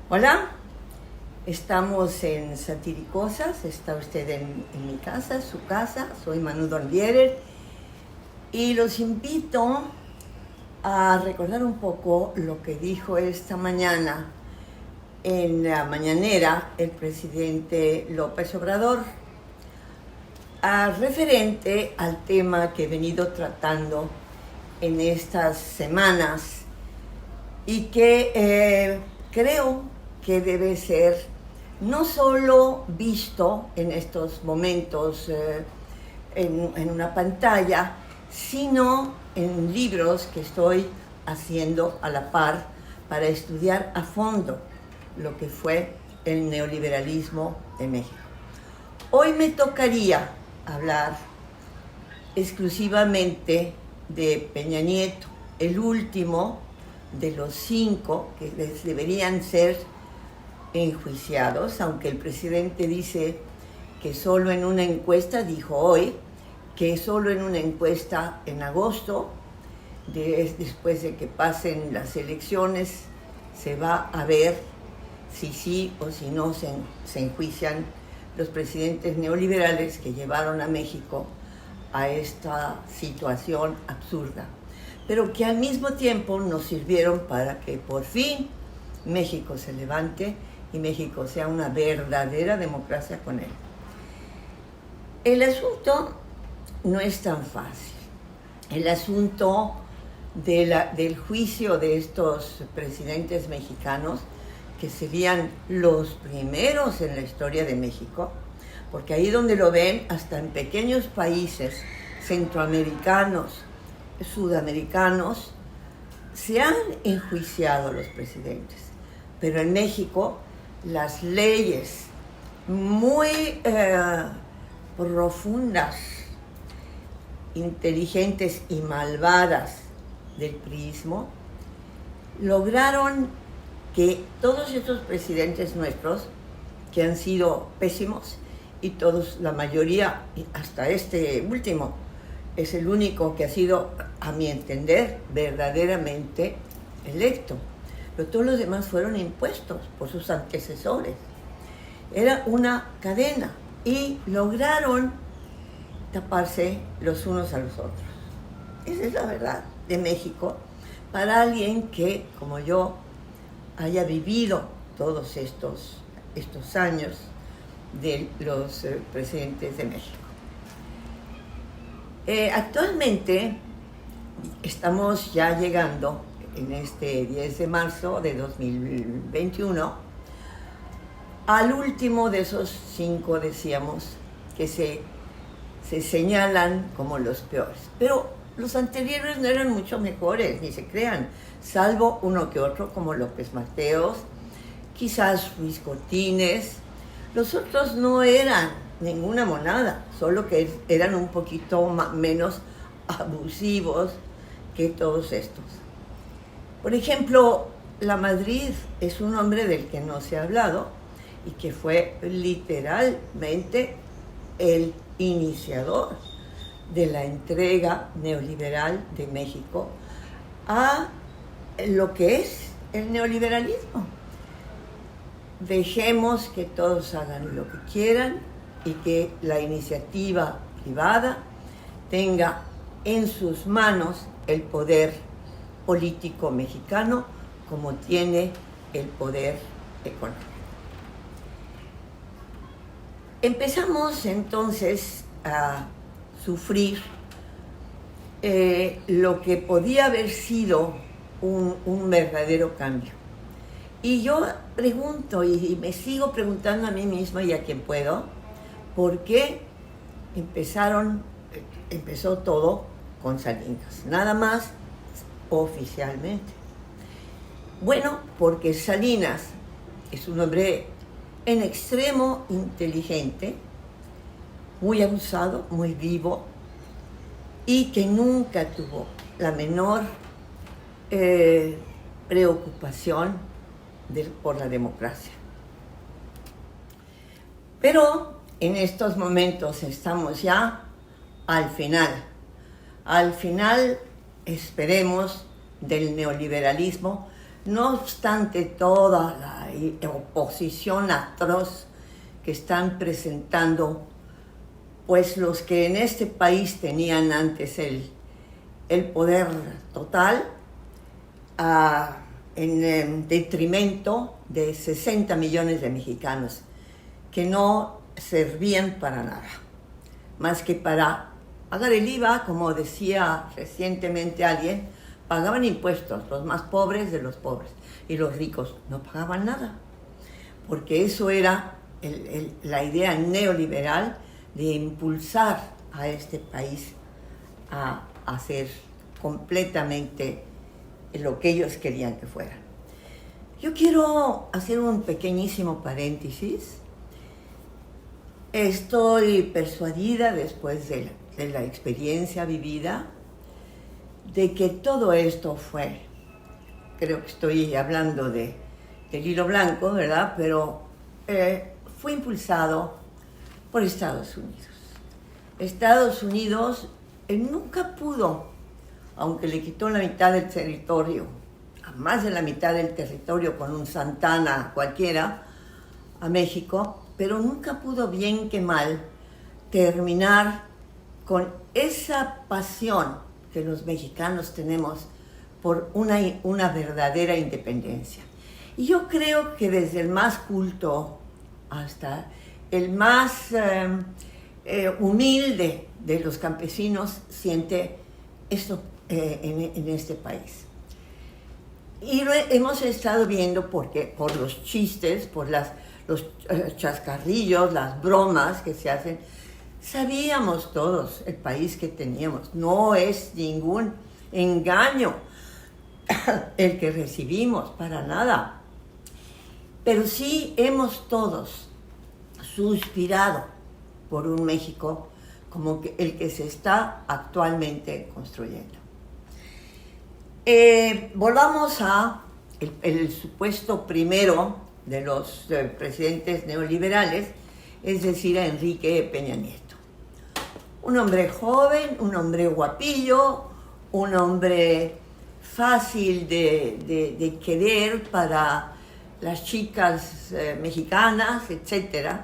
Hola, estamos en Satiricosas, está usted en mi casa, su casa, soy Manu Donvierer y los invito a recordar un poco lo que dijo esta mañana en la mañanera el presidente López Obrador, referente al tema que he venido tratando en estas semanas y que creo que debe ser no solo visto en estos momentos en una pantalla, sino en libros que estoy haciendo a la par para estudiar a fondo lo que fue el neoliberalismo de México. Hoy me tocaría hablar exclusivamente de Peña Nieto, el último de los 5 que deberían ser enjuiciados, aunque el presidente dice que solo en una encuesta, dijo hoy, que solo en una encuesta en agosto, después de que pasen las elecciones, se va a ver si sí o si no se enjuician los presidentes neoliberales que llevaron a México a esta situación absurda, pero que al mismo tiempo nos sirvieron para que por fin México se levante y México sea una verdadera democracia con él. El asunto no es tan fácil. El asunto del juicio de estos presidentes mexicanos, que serían los primeros en la historia de México, porque ahí donde lo ven, hasta en pequeños países centroamericanos, sudamericanos, se han enjuiciado los presidentes. Pero en México, las leyes muy profundas, inteligentes y malvadas del priismo lograron que todos estos presidentes nuestros, que han sido pésimos, y todos, la mayoría, hasta este último, es el único que ha sido, a mi entender, verdaderamente electo. Pero todos los demás fueron impuestos por sus antecesores. Era una cadena y lograron taparse los unos a los otros. Esa es la verdad de México para alguien que, como yo, haya vivido todos estos años de los presidentes de México. Actualmente estamos ya llegando en este 10 de marzo de 2021 al último de esos 5, decíamos, que se señalan como los peores. Pero los anteriores no eran mucho mejores, ni se crean, salvo uno que otro como López Mateos, quizás Ruiz Cortines. Los otros no eran ninguna monada, solo que eran un poquito menos abusivos que todos estos. Por ejemplo, Lamadrid es un hombre del que no se ha hablado y que fue literalmente el iniciador de la entrega neoliberal de México a lo que es el neoliberalismo. Dejemos que todos hagan lo que quieran y que la iniciativa privada tenga en sus manos el poder político mexicano como tiene el poder económico. Empezamos entonces a sufrir lo que podía haber sido un verdadero cambio. Y yo pregunto, y me sigo preguntando a mí misma y a quien puedo, ¿por qué empezó todo con Salinas? Nada más oficialmente. Bueno, porque Salinas es un hombre en extremo inteligente, muy abusado, muy vivo, y que nunca tuvo la menor preocupación por la democracia. Pero en estos momentos estamos ya al final, esperemos, del neoliberalismo, no obstante toda la oposición atroz que están presentando pues los que en este país tenían antes el poder total, en detrimento de 60 millones de mexicanos que no servían para nada, más que para pagar el IVA, como decía recientemente alguien, pagaban impuestos, los más pobres de los pobres, y los ricos no pagaban nada, porque eso era la idea neoliberal de impulsar a este país a hacer completamente lo que ellos querían que fuera. Yo quiero hacer un pequeñísimo paréntesis. Estoy persuadida, después de la experiencia vivida, de que todo esto fue, creo que estoy hablando del hilo blanco, ¿verdad? Pero fue impulsado por Estados Unidos. Estados Unidos nunca pudo, aunque le quitó la mitad del territorio, a más de la mitad del territorio con un Santana cualquiera, a México, pero nunca pudo, bien que mal, terminar con esa pasión que los mexicanos tenemos por una verdadera independencia. Y yo creo que desde el más culto hasta el más humilde de los campesinos siente esto en este país. Y hemos estado viendo por los chistes, por los chascarrillos, las bromas que se hacen. Sabíamos todos el país que teníamos. No es ningún engaño el que recibimos, para nada. Pero sí hemos todos suspirado por un México como el que se está actualmente construyendo. Volvamos a el supuesto primero de los presidentes neoliberales, es decir, a Enrique Peña Nieto. Un hombre joven, un hombre guapillo, un hombre fácil de querer para las chicas mexicanas, etc.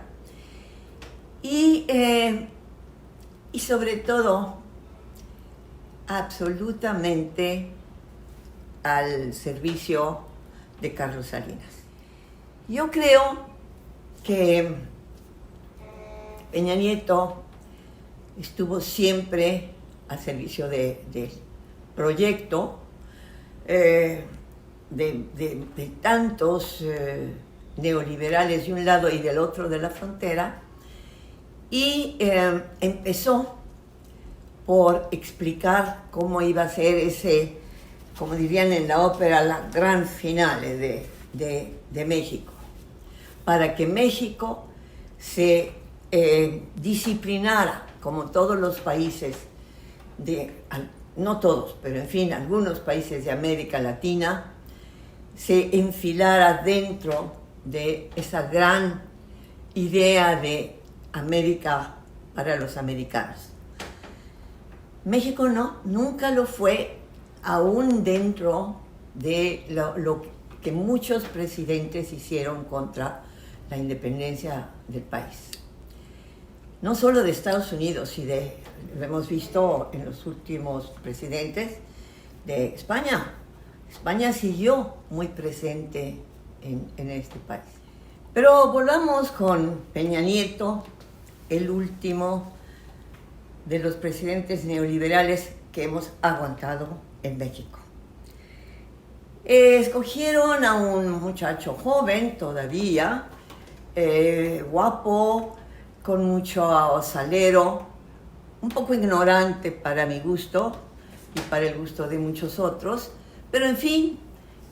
Y sobre todo, absolutamente al servicio de Carlos Salinas. Yo creo que Peña Nieto estuvo siempre al servicio del proyecto de tantos neoliberales de un lado y del otro de la frontera, y empezó por explicar cómo iba a ser ese, como dirían en la ópera, la gran finale de México, para que México se disciplinara, como todos los países, no todos, pero en fin, algunos países de América Latina, se enfilara dentro de esa gran idea de América para los americanos. México no, nunca lo fue, aún dentro de lo que muchos presidentes hicieron contra la independencia del país. No solo de Estados Unidos, lo hemos visto en los últimos presidentes de España. España siguió muy presente en este país. Pero volvamos con Peña Nieto, el último de los presidentes neoliberales que hemos aguantado en México. Escogieron a un muchacho joven todavía, guapo, con mucho salero, un poco ignorante para mi gusto y para el gusto de muchos otros, pero en fin,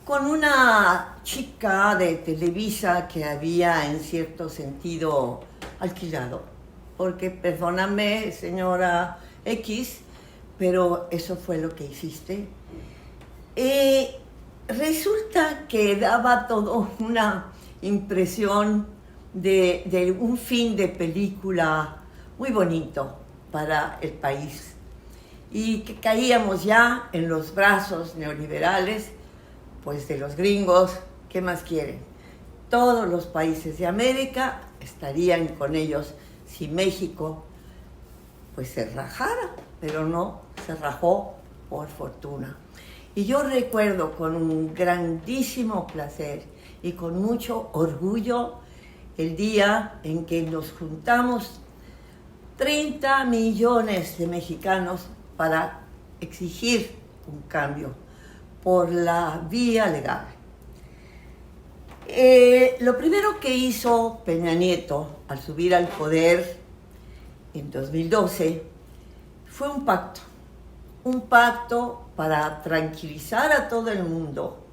con una chica de Televisa que había en cierto sentido alquilado, porque perdóname, señora X, pero eso fue lo que hiciste. Resulta que daba todo una impresión de un fin de película muy bonito para el país, y que caíamos ya en los brazos neoliberales, pues de los gringos. ¿Qué más quieren? todos los países de América estarían con ellos si México pues se rajara, pero no se rajó por fortuna. Y yo recuerdo con un grandísimo placer y con mucho orgullo el día en que nos juntamos 30 millones de mexicanos para exigir un cambio por la vía legal. Lo primero que hizo Peña Nieto al subir al poder en 2012 fue un pacto para tranquilizar a todo el mundo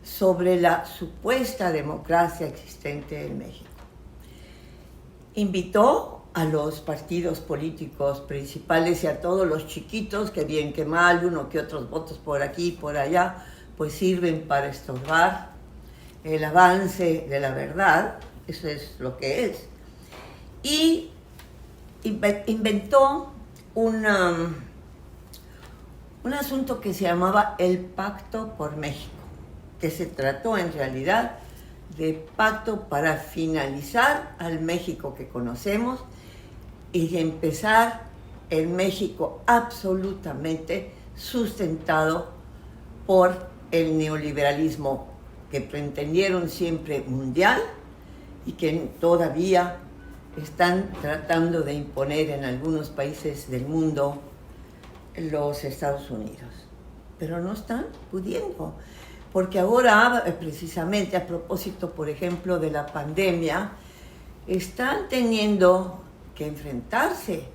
sobre la supuesta democracia existente en México. Invitó a los partidos políticos principales y a todos los chiquitos, que bien que mal, uno que otros votos por aquí y por allá, pues sirven para estorbar el avance de la verdad, eso es lo que es. Y inventó un asunto que se llamaba el Pacto por México, que se trató en realidad de pacto para finalizar al México que conocemos y de empezar el México absolutamente sustentado por el neoliberalismo que pretendieron siempre mundial y que todavía están tratando de imponer en algunos países del mundo los Estados Unidos. Pero no están pudiendo, porque ahora, precisamente a propósito, por ejemplo, de la pandemia, están teniendo que enfrentarse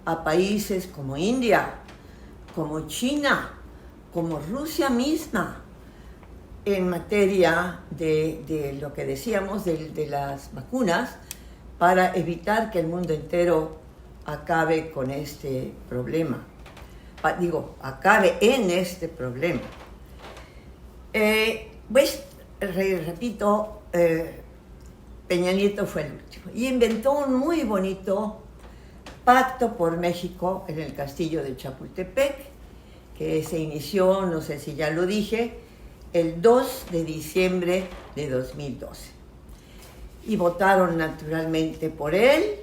a países como India, como China, como Rusia misma, en materia de lo que decíamos de las vacunas, para evitar que el mundo entero acabe con este problema. Acabe en este problema. Repito, Peña Nieto fue el último y inventó un muy bonito pacto por México en el castillo de Chapultepec, que se inició, no sé si ya lo dije, el 2 de diciembre de 2012. Y votaron naturalmente por él,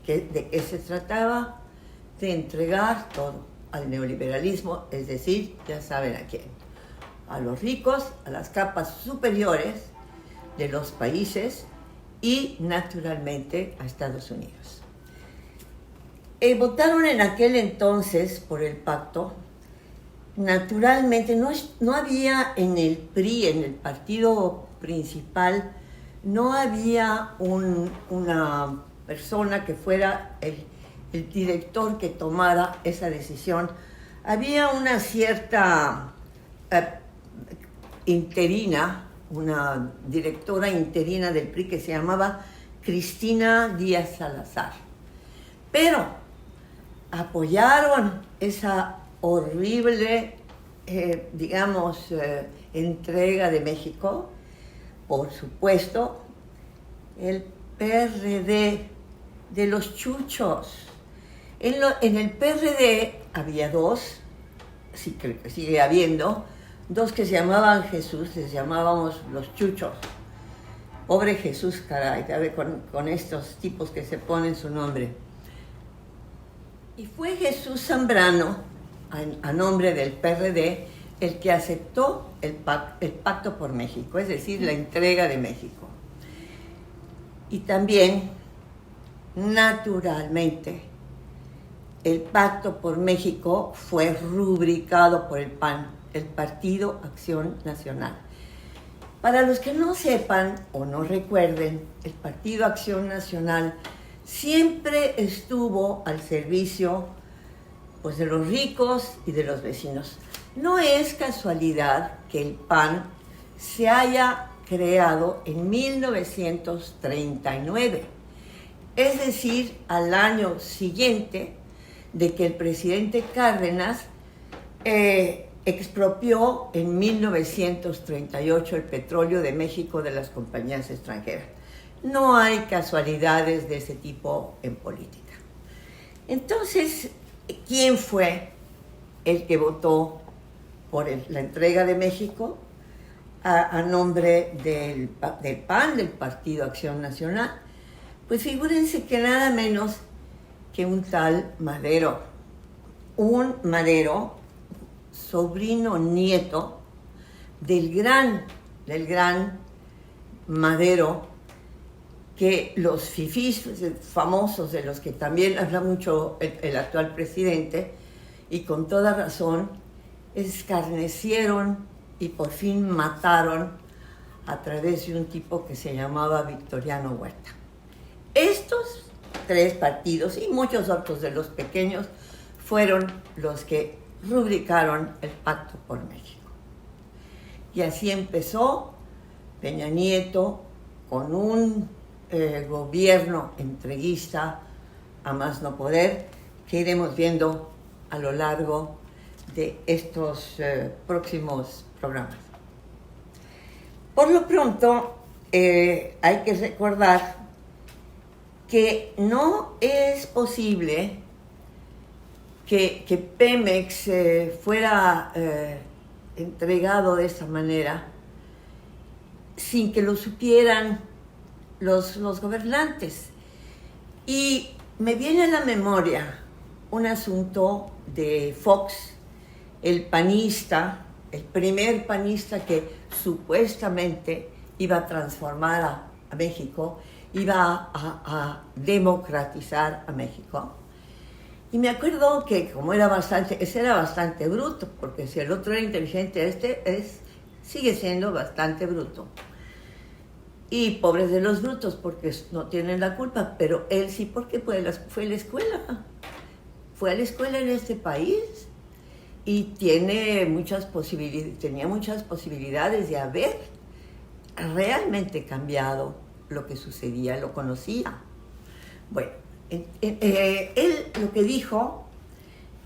¿de qué se trataba? De entregar todo al neoliberalismo, es decir, ya saben a quién, a los ricos, a las capas superiores de los países y naturalmente a Estados Unidos. Votaron en aquel entonces por el pacto. Naturalmente no había en el PRI, en el partido principal, no había una persona que fuera el director que tomara esa decisión. Había una cierta interina, una directora interina del PRI que se llamaba Cristina Díaz Salazar. Pero apoyaron esa horrible, entrega de México. Por supuesto, el PRD de los chuchos. En el PRD había dos, sí, creo que sigue habiendo, dos que se llamaban Jesús, les llamábamos los chuchos. Pobre Jesús, caray, con estos tipos que se ponen su nombre. Y fue Jesús Zambrano, a nombre del PRD, el que aceptó el pacto por México, es decir, la entrega de México. Y también, naturalmente, el pacto por México fue rubricado por el PAN, el Partido Acción Nacional. Para los que no sepan o no recuerden, el Partido Acción Nacional siempre estuvo al servicio, pues, de los ricos y de los vecinos. No es casualidad que el PAN se haya creado en 1939, es decir, al año siguiente de que el presidente Cárdenas expropió en 1938 el petróleo de México de las compañías extranjeras. No hay casualidades de ese tipo en política. Entonces, ¿quién fue el que votó por la entrega de México? a nombre del PAN, del Partido Acción Nacional, pues figúrense que nada menos que un tal Madero, un Madero, sobrino nieto del gran Madero, que los fifís famosos, de los que también habla mucho el actual presidente, y con toda razón, escarnecieron y por fin mataron a través de un tipo que se llamaba Victoriano Huerta. Estos tres partidos y muchos otros de los pequeños fueron los que rubricaron el Pacto por México. Y así empezó Peña Nieto con un gobierno entreguista a más no poder, que iremos viendo a lo largo de estos próximos programas. Por lo pronto, hay que recordar que no es posible que Pemex fuera entregado de esa manera sin que lo supieran los gobernantes. Y me viene a la memoria un asunto de Fox, el panista, el primer panista que supuestamente iba a transformar a México, iba a democratizar a México. Y me acuerdo que como ese era bastante bruto, porque si el otro era inteligente, sigue siendo bastante bruto. Y pobres de los brutos, porque no tienen la culpa, pero él sí, porque fue a la escuela. Fue a la escuela en este país y tenía muchas posibilidades de haber realmente cambiado lo que sucedía, lo conocía. Bueno, él lo que dijo,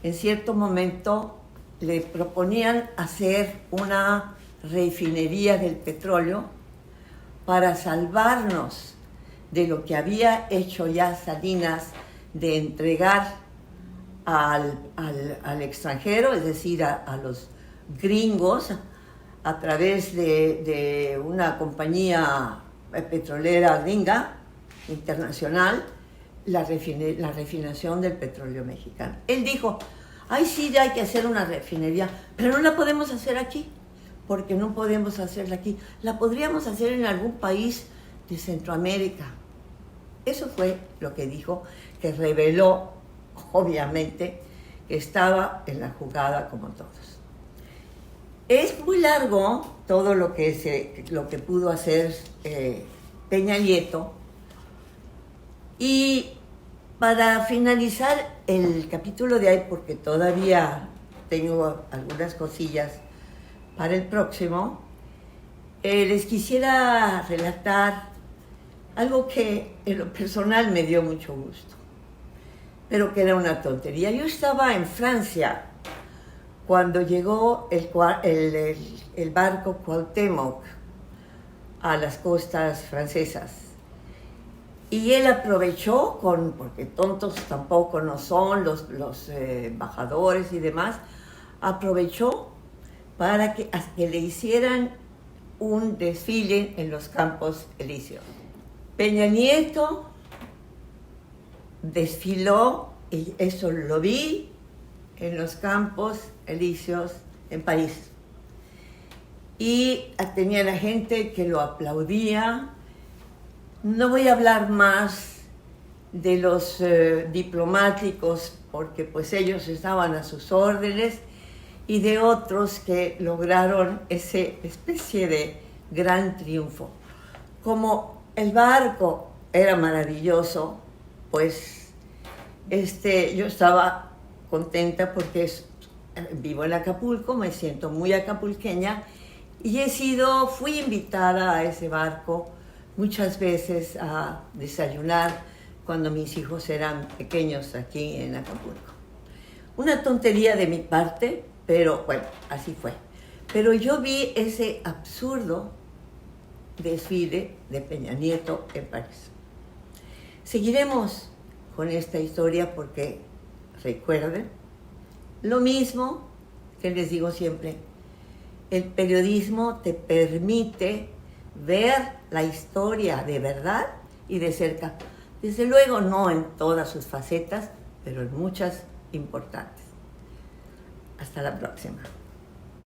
en cierto momento le proponían hacer una refinería del petróleo para salvarnos de lo que había hecho ya Salinas, de entregar al extranjero, es decir, a los gringos, a través de una compañía petrolera gringa, internacional, la refinación del petróleo mexicano. Él dijo, ay, sí, ya hay que hacer una refinería, pero no la podemos hacer aquí, porque no podemos hacerla aquí. La podríamos hacer en algún país de Centroamérica. Eso fue lo que dijo, que reveló, obviamente, que estaba en la jugada como todos. Es muy largo todo lo que pudo hacer Peña Nieto. Y para finalizar el capítulo de hoy, porque todavía tengo algunas cosillas para el próximo, les quisiera relatar algo que en lo personal me dio mucho gusto, pero que era una tontería. Yo estaba en Francia cuando llegó el barco Cuauhtémoc a las costas francesas. Y él aprovechó, porque tontos tampoco no son los embajadores y demás, aprovechó para que le hicieran un desfile en los Campos Elíseos. Peña Nieto desfiló, y eso lo vi, en los Campos Elíseos en París. Y tenía la gente que lo aplaudía. No voy a hablar más de los diplomáticos, porque pues ellos estaban a sus órdenes, y de otros que lograron esa especie de gran triunfo. Como el barco era maravilloso, pues yo estaba contenta porque vivo en Acapulco, me siento muy acapulqueña, y fui invitada a ese barco muchas veces a desayunar cuando mis hijos eran pequeños aquí en Acapulco. Una tontería de mi parte, pero bueno, así fue. Pero yo vi ese absurdo desfile de Peña Nieto en París. Seguiremos con esta historia porque, recuerden, lo mismo que les digo siempre, el periodismo te permite ver la historia de verdad y de cerca. Desde luego no en todas sus facetas, pero en muchas importantes. Hasta la próxima.